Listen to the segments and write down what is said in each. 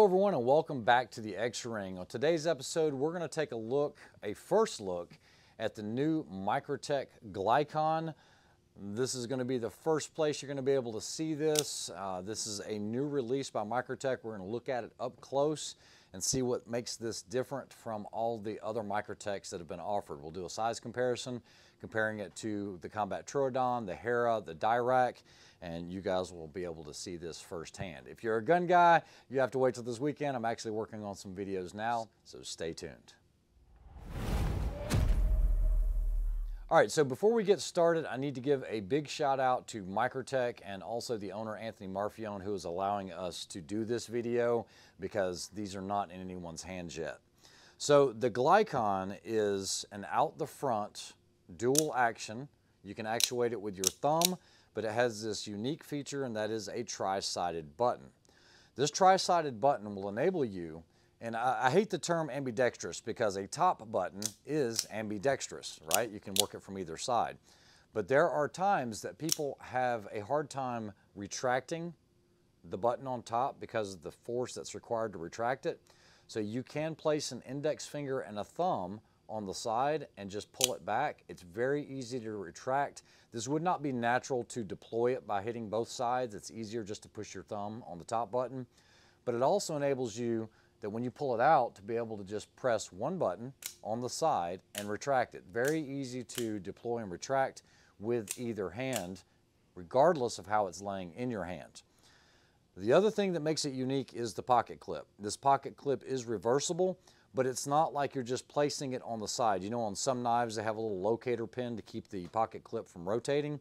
Hello everyone and welcome back to the X-Ring. On today's episode, we're going to take a first look at the new Microtek Glikon. This is going to be the first place you're going to be able to see this. This is a new release by Microtek. We're going to look at it up close and see what makes this different from all the other Microteks that have been offered. We'll do a size comparison, comparing it to the Combat Troodon, the Hera, the Dirac, and you guys will be able to see this firsthand. If you're a gun guy, you have to wait till this weekend. I'm actually working on some videos now, so stay tuned. All right, so before we get started, I need to give a big shout out to Microtek and also the owner, Anthony Marfione, who is allowing us to do this video because these are not in anyone's hands yet. So the Glikon is an out the front dual action. You can actuate it with your thumb, but it has this unique feature, and that is a tri-sided button. This tri-sided button will enable you, and I hate the term ambidextrous because a top button is ambidextrous, right? You can work it from either side. But there are times that people have a hard time retracting the button on top because of the force that's required to retract it. So you can place an index finger and a thumb on the side and just pull it back. It's very easy to retract. This would not be natural to deploy it by hitting both sides. It's easier just to push your thumb on the top button. But it also enables you that when you pull it out to be able to just press one button on the side and retract it. Very easy to deploy and retract with either hand, regardless of how it's laying in your hand. The other thing that makes it unique is the pocket clip. This pocket clip is reversible, but it's not like you're just placing it on the side. You know, on some knives they have a little locator pin to keep the pocket clip from rotating.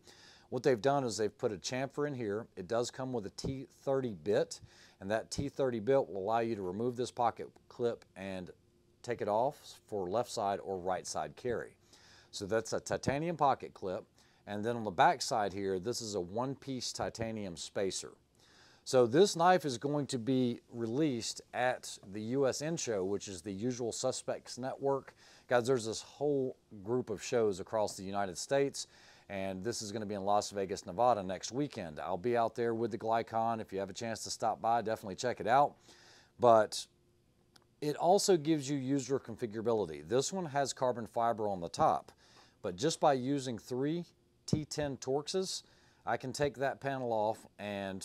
What they've done is they've put a chamfer in here. It does come with a T30 bit, and that T30 bit will allow you to remove this pocket clip and take it off for left side or right side carry. So that's a titanium pocket clip, and then on the back side here, this is a one-piece titanium spacer. So this knife is going to be released at the USN show, which is the Usual Suspects Network. Guys, there's this whole group of shows across the United States, and this is going to be in Las Vegas, Nevada next weekend. I'll be out there with the Glikon. If you have a chance to stop by, definitely check it out. But it also gives you user configurability. This one has carbon fiber on the top, but just by using 3 T10 Torxes, I can take that panel off and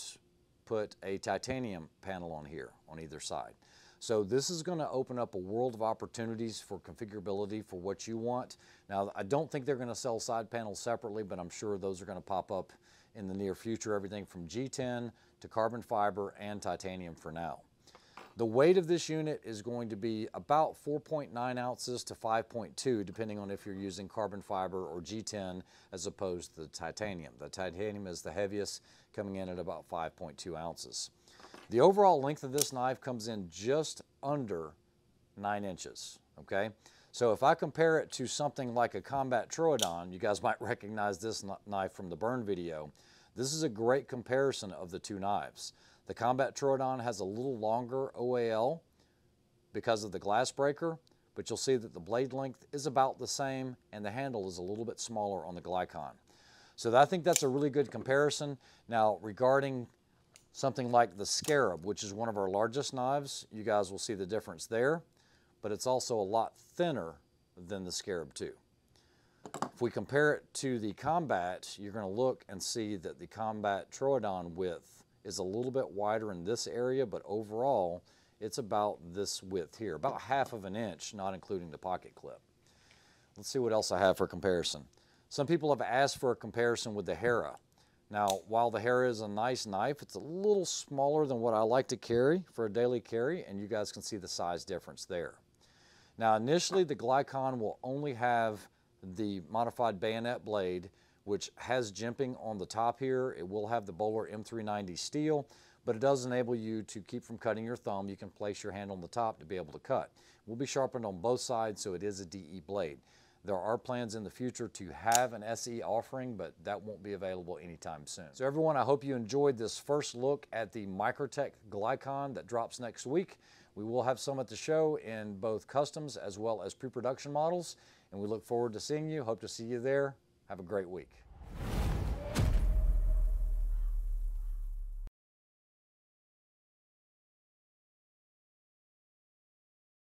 put a titanium panel on here on either side. So this is going to open up a world of opportunities for configurability for what you want. Now, I don't think they're going to sell side panels separately, but I'm sure those are going to pop up in the near future, everything from G10 to carbon fiber and titanium for now. The weight of this unit is going to be about 4.9 ounces to 5.2, depending on if you're using carbon fiber or G10 as opposed to the titanium. The titanium is the heaviest, coming in at about 5.2 ounces. The overall length of this knife comes in just under 9 inches, okay? So if I compare it to something like a Combat Troodon, you guys might recognize this knife from the burn video. This is a great comparison of the two knives. The Combat Troodon has a little longer OAL because of the glass breaker, but you'll see that the blade length is about the same and the handle is a little bit smaller on the Glikon. So I think that's a really good comparison. Now, regarding something like the Scarab, which is one of our largest knives, you guys will see the difference there, but it's also a lot thinner than the Scarab too. If we compare it to the Combat, you're going to look and see that the Combat Troodon width is a little bit wider in this area, but overall it's about this width here, about ½ of an inch, not including the pocket clip. Let's see what else I have for comparison. Some people have asked for a comparison with the Hera. Now, while the Hera is a nice knife, it's a little smaller than what I like to carry for a daily carry, and you guys can see the size difference there. Now, initially, the Glikon will only have the modified bayonet blade, which has jimping on the top here. It will have the Bowler M390 steel, but it does enable you to keep from cutting your thumb. You can place your hand on the top to be able to cut. It will be sharpened on both sides, so it is a DE blade. There are plans in the future to have an SE offering, but that won't be available anytime soon. So everyone, I hope you enjoyed this first look at the Microtek Glikon that drops next week. We will have some at the show in both customs as well as pre-production models, and we look forward to seeing you. Hope to see you there. Have a great week.